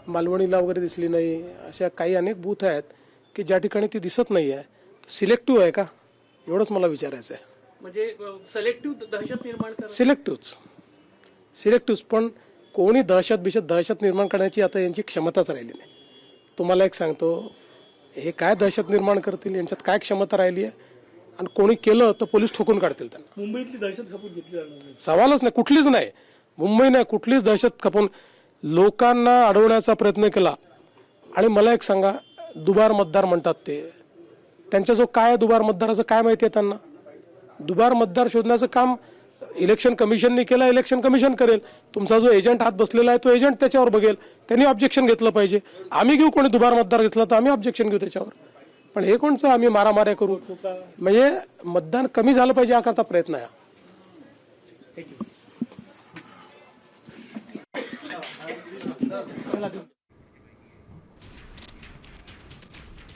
मालवणीला वगैरे दिसली नाही, अशा काही अनेक बूथ आहेत की ज्या ठिकाणी ती दिसत नाही आहे. सिलेक्टिव्ह आहे का, एवढंच मला विचारायचं आहे. म्हणजे सिलेक्टिव्ह दहशत निर्माण करा. सिलेक्टिव्ह पण कोणी दहशत निर्माण करण्याची आता यांची क्षमताच राहिली नाही. तुम्हाला एक सांगतो, हे काय दहशत निर्माण करतील, यांच्यात काय क्षमता राहिली आहे, आणि कोणी केलं तर पोलीस ठोकून काढतील त्यांना. मुंबईतली दहशत खपून घेतली जाणार सवालच नाही, कुठलीच नाही. मुंबई नाही, कुठलीच दहशत खपून लोकांना अडवण्याचा प्रयत्न केला. आणि मला एक सांगा, दुबार मतदार म्हणतात ते, त्यांचा जो काय दुबार मतदाराचं काय माहिती आहे त्यांना? दुबार मतदार शोधण्याचं काम इलेक्शन कमिशनने केलं, इलेक्शन कमिशन करेल. तुमचा जो एजंट हात बसलेला आहे तो एजंट त्याच्यावर बघेल, त्यांनी ऑब्जेक्शन घेतलं पाहिजे. आम्ही घेऊ, कोणी दुबार मतदार घेतला तर आम्ही ऑब्जेक्शन घेऊ त्याच्यावर. पण हे कोणचं आम्ही मारामाऱ्या करू? म्हणजे मतदान कमी झालं पाहिजे हा करता प्रयत्न आहे. थँक्यू.